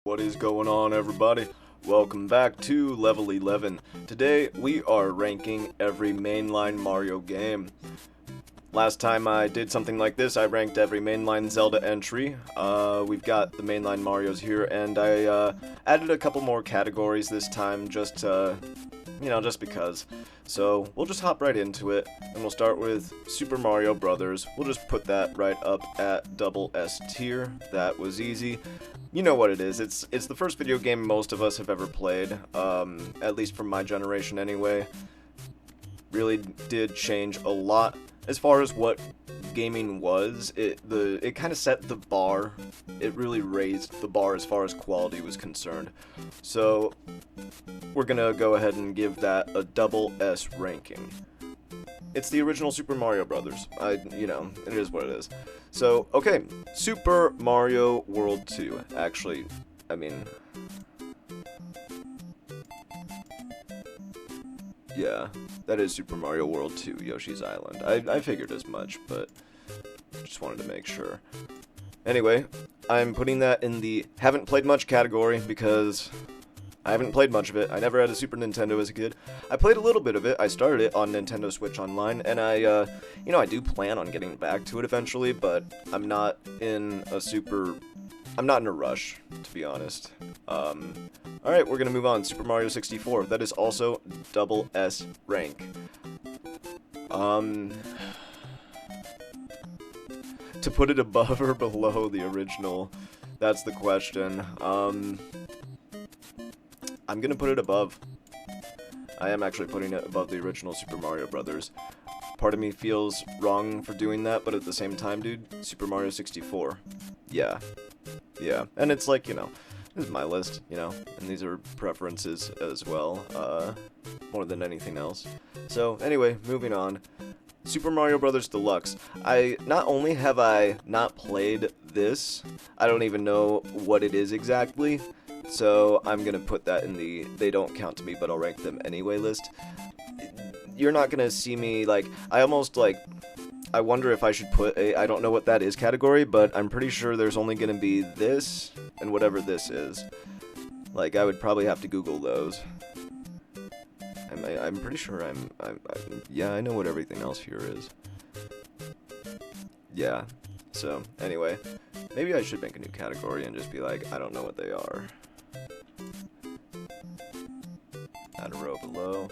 What is going on, everybody? Welcome back to Level 11. Today we are ranking every mainline Mario game. Last time I did something like this, I ranked every mainline Zelda entry. We've got the mainline Marios here, and I added a couple more categories this time, just because. So we'll just hop right into it, and we'll start with Super Mario Brothers. We'll just put that right up at double S tier. That was easy. You know what it is. It's the first video game most of us have ever played, at least from my generation anyway. Really did change a lot as far as what gaming was. It kind of set the bar. It really raised the bar as far as quality was concerned. So we're gonna go ahead and give that a double S ranking. It's the original Super Mario Brothers. It is what it is. So, okay, Super Mario World 2. Actually, yeah, that is Super Mario World 2, Yoshi's Island. I figured as much, but just wanted to make sure. Anyway, I'm putting that in the haven't played much category because I haven't played much of it. I never had a Super Nintendo as a kid. I played a little bit of it. I started it on Nintendo Switch Online, and I do plan on getting back to it eventually, but I'm not in a rush, to be honest. Alright, we're gonna move on. Super Mario 64. That is also double S rank. To put it above or below the original, that's the question. I'm gonna put it above. I am actually putting it above the original Super Mario Brothers. Part of me feels wrong for doing that, but at the same time, dude, Super Mario 64. Yeah. And it's like, this is my list, and these are preferences as well, more than anything else. So, anyway, moving on. Super Mario Bros. Deluxe. Not only have I not played this, I don't even know what it is exactly. So I'm gonna put that in the they don't count to me, but I'll rank them anyway list. You're not gonna see me, I wonder if I should put a I don't know what that is category, but I'm pretty sure there's only gonna be this and whatever this is. I would probably have to Google those. I'm pretty sure yeah, I know what everything else here is. Yeah. So, anyway, maybe I should make a new category and just be like, I don't know what they are. Add a row below.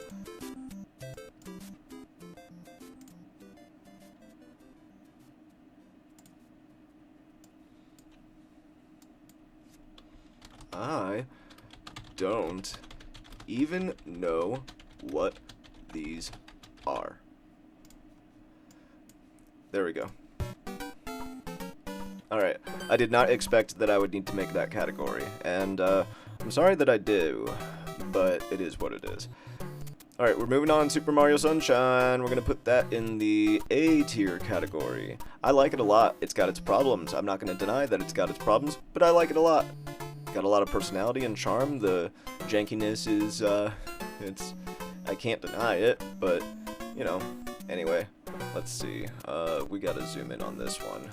I don't even know what these are. There we go. Alright, I did not expect that I would need to make that category, and I'm sorry that I do, but it is what it is. Alright, we're moving on. Super Mario Sunshine. We're gonna put that in the A tier category. I like it a lot. It's got its problems. I'm not gonna deny that it's got its problems, but I like it a lot. Got a lot of personality and charm. The jankiness is, I can't deny it, but, anyway, let's see. We gotta zoom in on this one.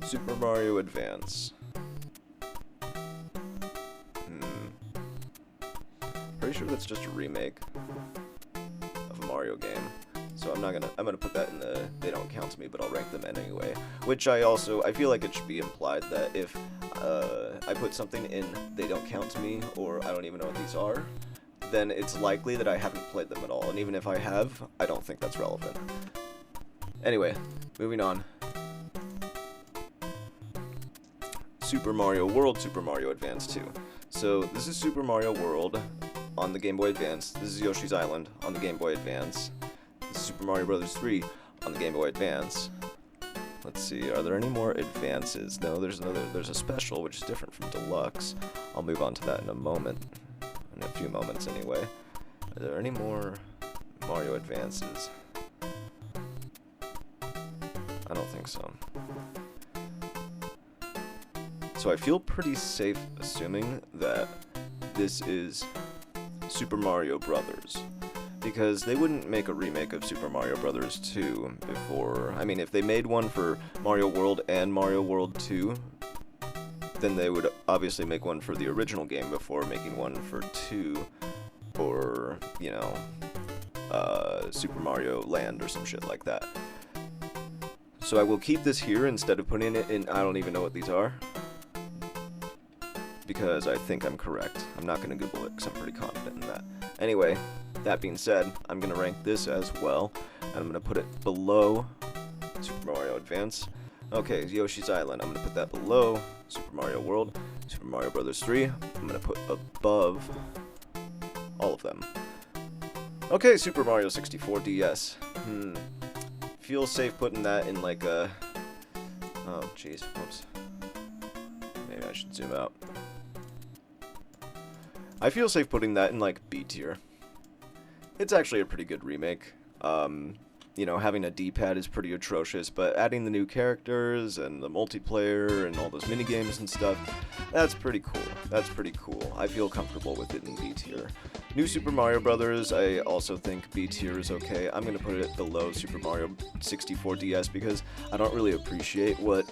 Super Mario Advance. Pretty sure that's just a remake of a Mario game. So I'm gonna put that in the they don't count to me, but I'll rank them anyway. Which I feel like it should be implied that if I put something in they don't count to me, or I don't even know what these are, then it's likely that I haven't played them at all. And even if I have, I don't think that's relevant. Anyway, moving on. Super Mario World, Super Mario Advance 2. So this is Super Mario World on the Game Boy Advance. This is Yoshi's Island on the Game Boy Advance. This is Super Mario Bros. 3 on the Game Boy Advance. Let's see, are there any more advances? No, there's a special, which is different from Deluxe. I'll move on to that in a moment. In a few moments, anyway. Are there any more Mario advances? I don't think so. So I feel pretty safe assuming that this is Super Mario Brothers, because they wouldn't make a remake of Super Mario Brothers 2 before. I mean, if they made one for Mario World and Mario World 2, then they would obviously make one for the original game before making one for 2 or, you know, Super Mario Land or some shit like that. So I will keep this here instead of putting it in, I don't even know what these are, because I think I'm correct. I'm not going to Google it because I'm pretty confident in that. Anyway, that being said, I'm going to rank this as well, and I'm going to put it below Super Mario Advance. Okay, Yoshi's Island, I'm going to put that below Super Mario World. Super Mario Bros. 3, I'm going to put above all of them. Okay, Super Mario 64 DS. Feels safe putting that in like a... Oh, jeez. Whoops. Maybe I should zoom out. I feel safe putting that in like B tier. It's actually a pretty good remake. You know, having a D-pad is pretty atrocious, but adding the new characters and the multiplayer and all those minigames and stuff, that's pretty cool. That's pretty cool. I feel comfortable with it in B tier. New Super Mario Brothers, I also think B tier is okay. I'm going to put it below Super Mario 64 DS because I don't really appreciate what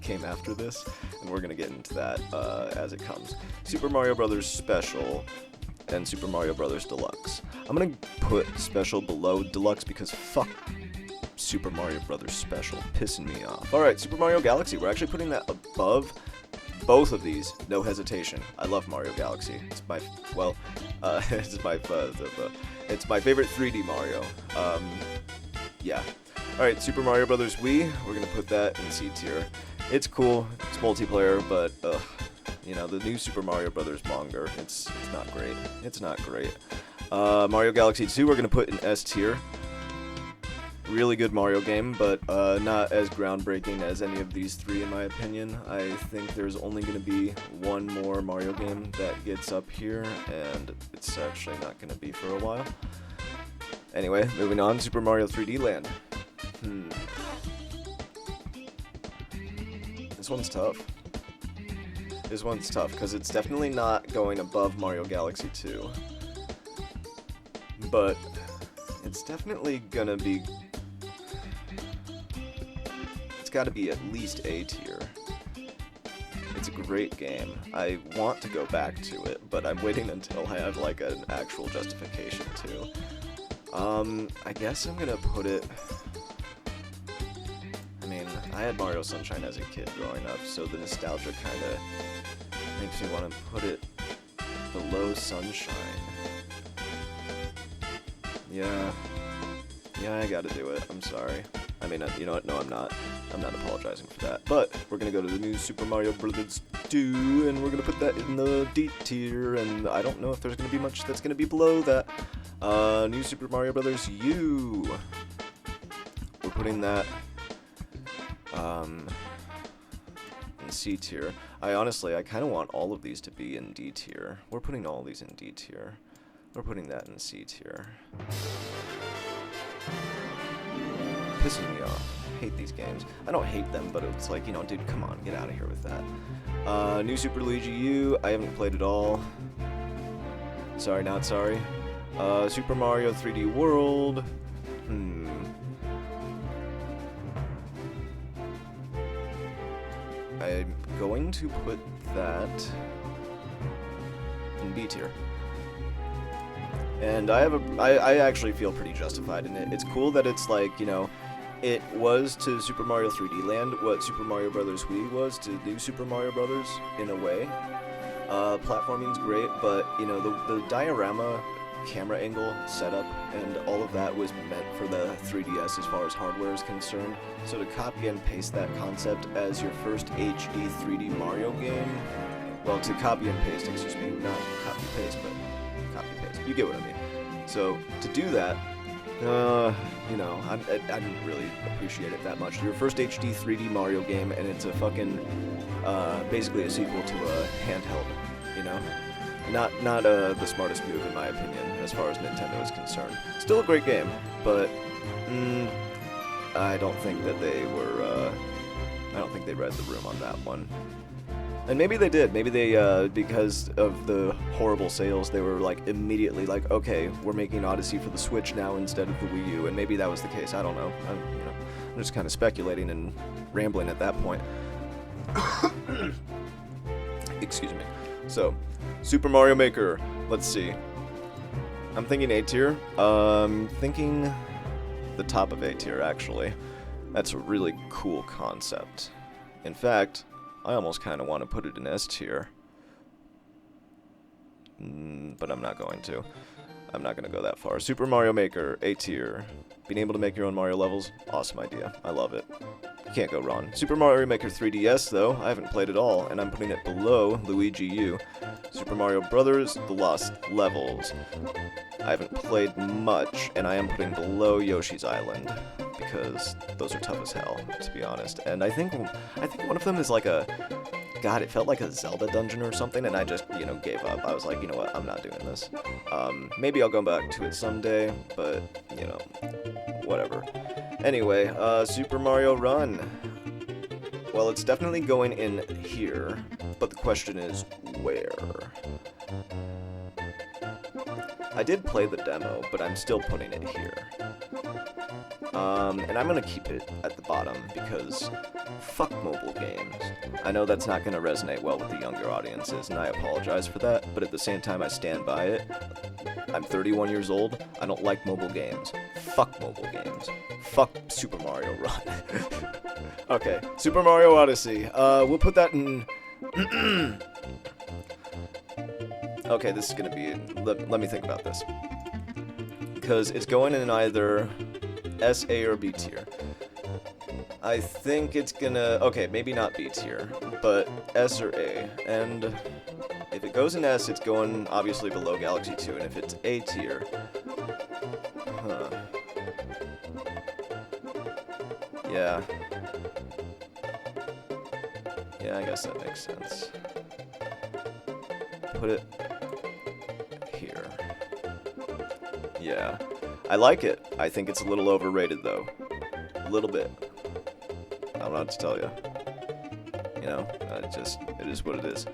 came after this, and we're going to get into that as it comes. Super Mario Brothers Special and Super Mario Brothers Deluxe. I'm gonna put Special below Deluxe because fuck Super Mario Brothers Special, pissing me off. Alright, Super Mario Galaxy, we're actually putting that above both of these, no hesitation. I love Mario Galaxy. It's my, well, it's my favorite 3D Mario. Yeah. Alright, Super Mario Brothers Wii, we're gonna put that in C tier. It's cool, it's multiplayer, but you know, the new Super Mario Brothers manga, it's not great. It's not great. Mario Galaxy 2, we're going to put in S tier. Really good Mario game, but not as groundbreaking as any of these 3 in my opinion. I think there's only going to be one more Mario game that gets up here, and it's actually not going to be for a while. Anyway, moving on, Super Mario 3D Land. This one's tough. This one's tough, because it's definitely not going above Mario Galaxy 2. But it's definitely gonna be... It's gotta be at least A tier. It's a great game. I want to go back to it, but I'm waiting until I have, like, an actual justification to. I guess I'm gonna put it... I mean, I had Mario Sunshine as a kid growing up, so the nostalgia kinda makes me want to put it below Sunshine. Yeah, I gotta do it. I'm sorry. I mean, you know what? No, I'm not. I'm not apologizing for that. But we're gonna go to the new Super Mario Bros. 2, and we're gonna put that in the D tier, and I don't know if there's gonna be much that's gonna be below that. New Super Mario Bros. U. We're putting that, in C tier. I kind of want all of these to be in D tier. We're putting all of these in D tier. We're putting that in C tier. Pissing me off. I hate these games. I don't hate them, but it's like, you know, dude, come on, get out of here with that. New Super Luigi U, I haven't played it all. Sorry, not sorry. Super Mario 3D World. I'm going to put that in B tier. And I actually feel pretty justified in it. It's cool that it's like, you know, it was to Super Mario 3D Land what Super Mario Bros. Wii was to New Super Mario Bros. In a way. Platforming's great, but, you know, the diorama camera angle setup and all of that was meant for the 3DS as far as hardware is concerned. So to copy and paste that concept as your first HD 3D Mario game, well, to copy and paste, excuse me, not copy paste, but copy paste. You get what I mean. So to do that, you know, I didn't really appreciate it that much. Your first HD 3D Mario game, and it's a fucking, basically a sequel to a handheld, you know? Not the smartest move in my opinion, as far as Nintendo is concerned. Still a great game, but I don't think that they were. I don't think they read the room on that one. And maybe they did. Maybe they, because of the horrible sales, they were like immediately like, okay, we're making Odyssey for the Switch now instead of the Wii U, and maybe that was the case. I don't know. I'm just kind of speculating and rambling at that point. Excuse me. So, Super Mario Maker. Let's see. I'm thinking A tier. Thinking the top of A tier, actually. That's a really cool concept. In fact, I almost kind of want to put it in S tier. But I'm not going to. I'm not going to go that far. Super Mario Maker, A tier. Being able to make your own Mario levels, awesome idea. I love it. You can't go wrong. Super Mario Maker 3DS, though, I haven't played at all, and I'm putting it below Luigi U. Super Mario Brothers, The Lost Levels. I haven't played much, and I am putting below Yoshi's Island, because those are tough as hell, to be honest. And I think one of them is like a... God, it felt like a Zelda dungeon or something, and I just, gave up. I was like, you know what, I'm not doing this. Maybe I'll go back to it someday, but, whatever. Anyway, Super Mario Run. Well, it's definitely going in here, but the question is, where? I did play the demo, but I'm still putting it here. And I'm gonna keep it at the bottom, because fuck mobile games. I know that's not gonna resonate well with the younger audiences, and I apologize for that, but at the same time I stand by it. I'm 31 years old, I don't like mobile games. Fuck mobile games. Fuck Super Mario Run. Okay, Super Mario Odyssey. We'll put that in... Okay, this is gonna be... Let me think about this. Because it's going in either S, A, or B tier. I think it's gonna... Okay, maybe not B tier, but S or A. And if it goes in S, it's going obviously below Galaxy 2, and if it's A tier... Huh. Yeah. Yeah, I guess that makes sense. Put it here. Yeah. I like it. I think it's a little overrated, though. A little bit. I don't know what to tell you. It is what it is.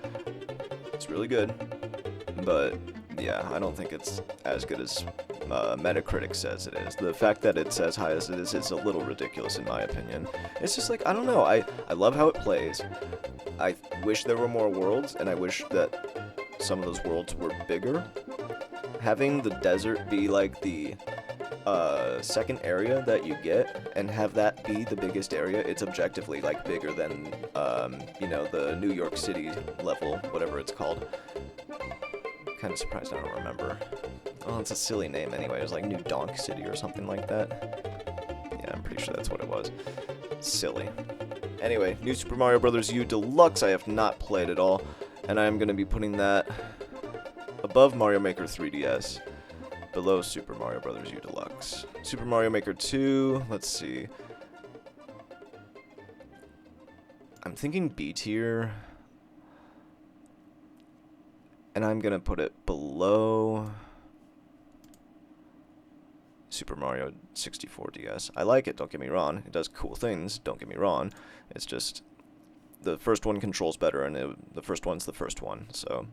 It's really good. But, yeah, I don't think it's as good as Metacritic says it is. The fact that it's as high as it is a little ridiculous in my opinion. It's just like, I don't know, I love how it plays. I wish there were more worlds, and I wish that some of those worlds were bigger. Having the desert be like the second area that you get, and have that be the biggest area, it's objectively like bigger than, the New York City level, whatever it's called. Kind of surprised I don't remember. Oh, it's a silly name anyway. It was like New Donk City or something like that. Yeah, I'm pretty sure that's what it was. Silly. Anyway, New Super Mario Bros. U Deluxe I have not played at all, and I'm going to be putting that above Mario Maker 3DS, below Super Mario Bros. U Deluxe. Super Mario Maker 2, let's see. I'm thinking B tier. And I'm going to put it below Super Mario 64 DS. I like it, don't get me wrong. It does cool things, don't get me wrong. It's just the first one controls better, and the first one's the first one. So,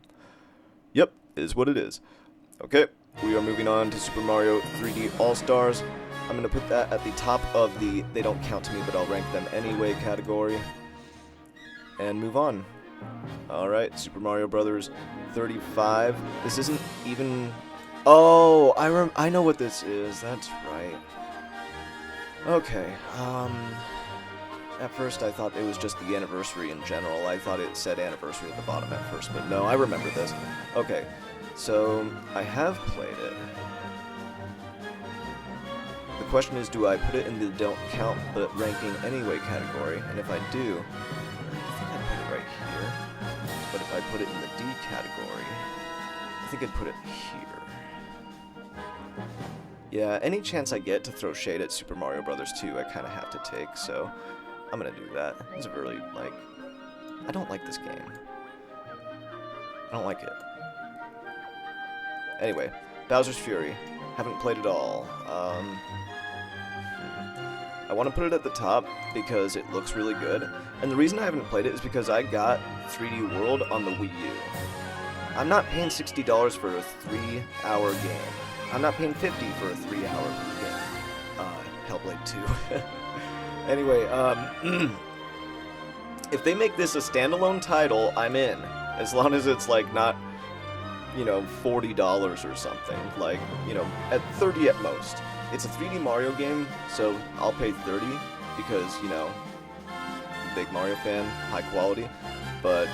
yep, it is what it is. Okay, we are moving on to Super Mario 3D All-Stars. I'm going to put that at the top of the they don't count to me, but I'll rank them anyway category. And move on. Alright, Super Mario Brothers 35. This isn't even... Oh, I know what this is. That's right. Okay, at first I thought it was just the anniversary in general. I thought it said anniversary at the bottom at first, but no, I remember this. Okay, so I have played it. The question is, do I put it in the don't count but ranking anyway category? And if I do, I think I'd put it right here. But if I put it in the D category, I think I'd put it here. Yeah, any chance I get to throw shade at Super Mario Bros. 2, I kind of have to take, so I'm gonna do that. It's really, I don't like this game. I don't like it. Anyway, Bowser's Fury. Haven't played it all. I want to put it at the top because it looks really good. And the reason I haven't played it is because I got 3D World on the Wii U. I'm not paying $60 for a 3-hour game. I'm not paying $50 for a 3-hour game. Hellblade 2. Anyway, if they make this a standalone title, I'm in. As long as it's like not, you know, $40 or something. Like, you know, at 30 at most. It's a 3D Mario game, so I'll pay 30 because, you know, big Mario fan, high quality. But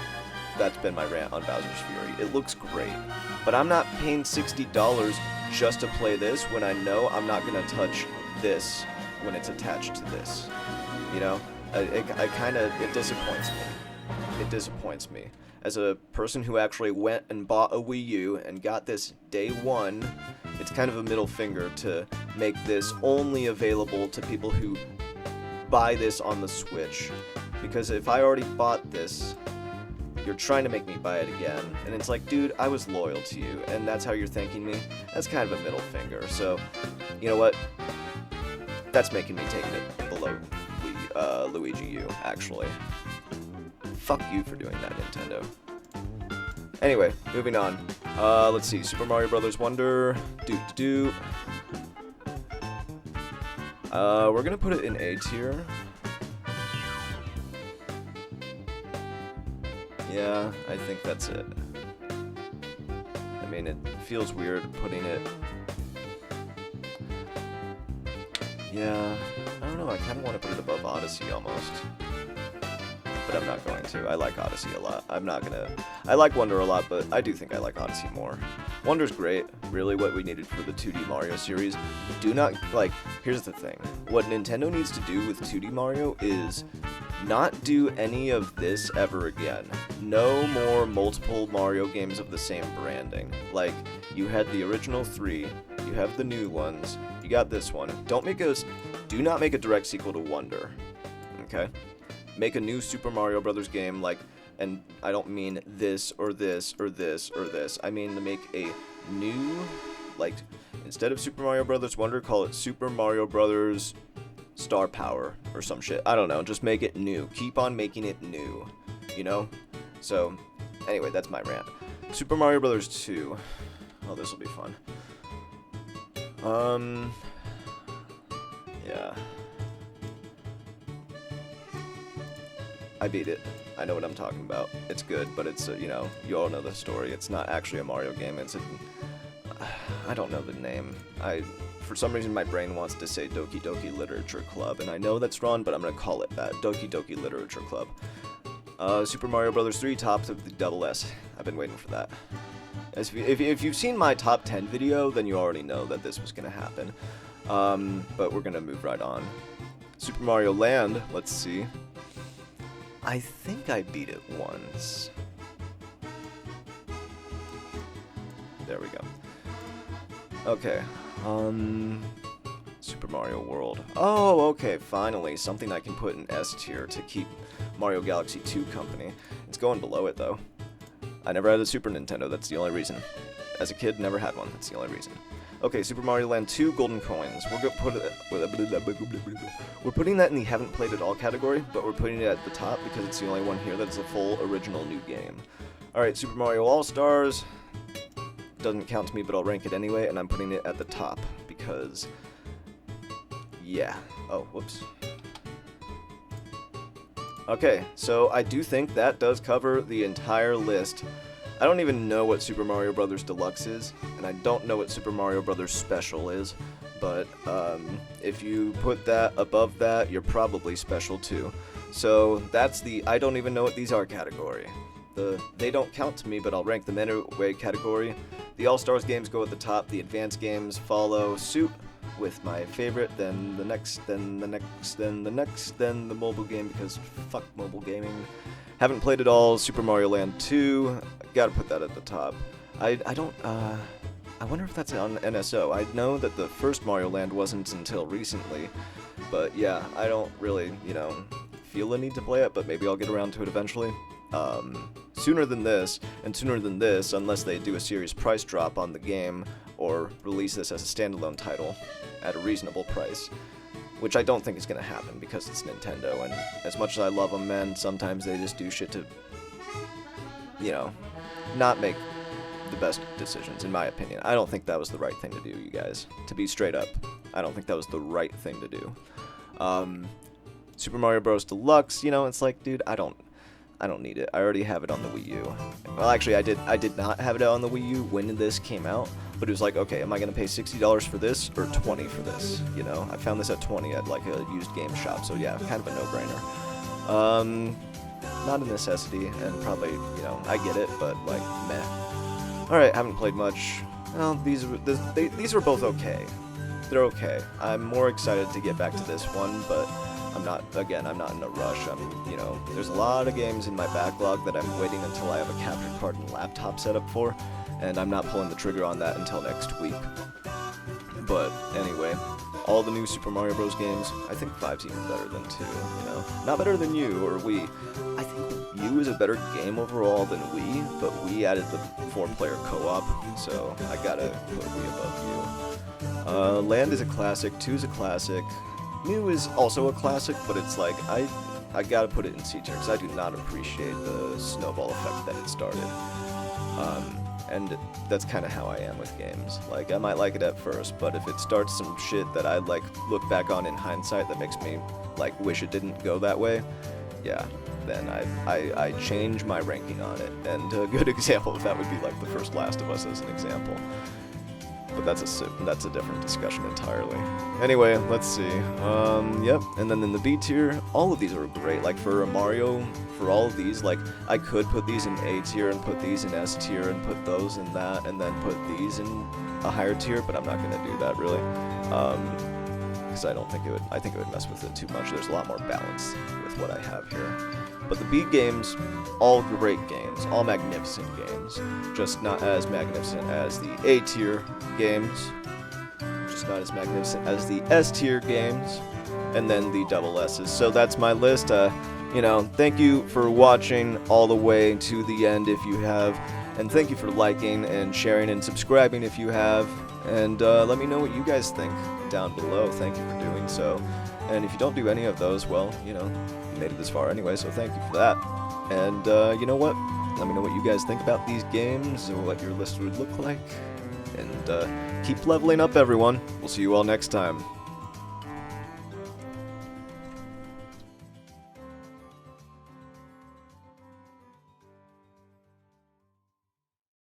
that's been my rant on Bowser's Fury. It looks great, but I'm not paying $60 just to play this when I know I'm not gonna touch this when it's attached to this. You know, it disappoints me. It disappoints me. As a person who actually went and bought a Wii U and got this day one, it's kind of a middle finger to make this only available to people who buy this on the Switch. Because if I already bought this, you're trying to make me buy it again. And it's like, dude, I was loyal to you, and that's how you're thanking me? That's kind of a middle finger. So, you know what? That's making me take it below Luigi U, actually. Fuck you for doing that, Nintendo. Anyway, moving on. Let's see. Super Mario Bros. Wonder. We're gonna put it in A tier. Yeah, I think that's it. I mean, it feels weird putting it... Yeah, I don't know, I kind of want to put it above Odyssey almost. But I'm not going to. I like Odyssey a lot. I'm not gonna... I like Wonder a lot, but I do think I like Odyssey more. Wonder's great, really what we needed for the 2D Mario series. Do not, like, here's the thing. What Nintendo needs to do with 2D Mario is not do any of this ever again. No more multiple Mario games of the same branding. Like, you had the original 3, you have the new ones, you got this one. Do not make a direct sequel to Wonder, okay? Make a new Super Mario Brothers game, like, and I don't mean this or this or this or this. I mean to make a new, like, instead of Super Mario Brothers Wonder, call it Super Mario Brothers Star Power or some shit. I don't know. Just make it new. Keep on making it new. You know? So, anyway, that's my rant. Super Mario Brothers 2. Oh, this will be fun. Yeah. I beat it. I know what I'm talking about. It's good, but it's, you know, you all know the story. It's not actually a Mario game. It's a... I don't know the name. For some reason, my brain wants to say Doki Doki Literature Club, and I know that's wrong, but I'm going to call it that. Doki Doki Literature Club. Super Mario Bros. 3, tops of the double S. I've been waiting for that. If you've seen my top 10 video, then you already know that this was going to happen. But we're going to move right on. Super Mario Land, let's see. I think I beat it once. There we go. Okay. Super Mario World. Oh, okay, finally. Something I can put in S tier to keep Mario Galaxy 2 company. It's going below it, though. I never had a Super Nintendo, that's the only reason. As a kid, never had one, that's the only reason. Okay, Super Mario Land 2 Golden Coins. We're putting that in the haven't played at all category, but we're putting it at the top because it's the only one here that's a full original new game. Alright, Super Mario All-Stars. Doesn't count to me, but I'll rank it anyway, and I'm putting it at the top because... yeah. Oh, whoops. Okay, so I do think that does cover the entire list. I don't even know what Super Mario Bros. Deluxe is, and I don't know what Super Mario Bros. Special is, but if you put that above that, you're probably special too. So that's the I don't even know what these are category. They don't count to me, but I'll rank them anyway category. The All-Stars games go at the top, the advanced games follow suit with my favorite, then the next, then the next, then the next, then the mobile game, because fuck mobile gaming. Haven't played it all. Super Mario Land 2, gotta put that at the top. I wonder if that's on NSO. I know that the first Mario Land wasn't until recently, but yeah, I don't really, you know, feel the need to play it, but maybe I'll get around to it eventually. Sooner than this, and sooner than this, unless they do a serious price drop on the game, or release this as a standalone title at a reasonable price. Which I don't think is going to happen, because it's Nintendo, and as much as I love them, man, sometimes they just do shit to, you know, not make the best decisions, in my opinion. I don't think that was the right thing to do, you guys. To be straight up, I don't think that was the right thing to do. Super Mario Bros. Deluxe, you know, it's like, dude, I don't I don't need it. I already have it on the Wii U. Well, actually, I did not have it on the Wii U when this came out, but it was like, okay, am I gonna pay $60 for this or 20 for this? You know, I found this at 20 at like a used game shop, so yeah, kind of a no-brainer. Not a necessity, and probably, you know, I get it, but like, meh. All right, haven't played much. Well, these are both okay. They're okay. I'm more excited to get back to this one, but I'm not in a rush. You know, there's a lot of games in my backlog that I'm waiting until I have a capture card and laptop set up for, and I'm not pulling the trigger on that until next week. But anyway, all the new Super Mario Bros. Games, I think 5's even better than 2, you know? Not better than U or Wii. I think U is a better game overall than Wii, but Wii added the 4-player co-op, so I gotta put Wii above U. Land is a classic, 2 is a classic. New is also a classic, but it's like, I gotta put it in C tier, because I do not appreciate the snowball effect that it started. And that's kind of how I am with games. Like, I might like it at first, but if it starts some shit that I, like, look back on in hindsight that makes me, like, wish it didn't go that way, yeah, then I change my ranking on it. And a good example of that would be, like, the first Last of Us as an example. But that's a different discussion entirely. Anyway, let's see. Yep. And then in the B tier, all of these are great. Like for Mario, for all of these, like I could put these in A tier and put these in S tier and put those in that, and then put these in a higher tier. But I'm not gonna do that really, because I don't think it would. I think it would mess with it too much. There's a lot more balance with what I have here. But the B games, all great games, all magnificent games, just not as magnificent as the A tier games, just not as magnificent as the S tier games, and then the double S's. So that's my list. You know, thank you for watching all the way to the end if you have, and thank you for liking and sharing and subscribing if you have, and let me know what you guys think down below. Thank you for doing so. And if you don't do any of those, well, you know, you made it this far anyway, so thank you for that. And you know what? Let me know what you guys think about these games, or what your list would look like. And keep leveling up, everyone. We'll see you all next time.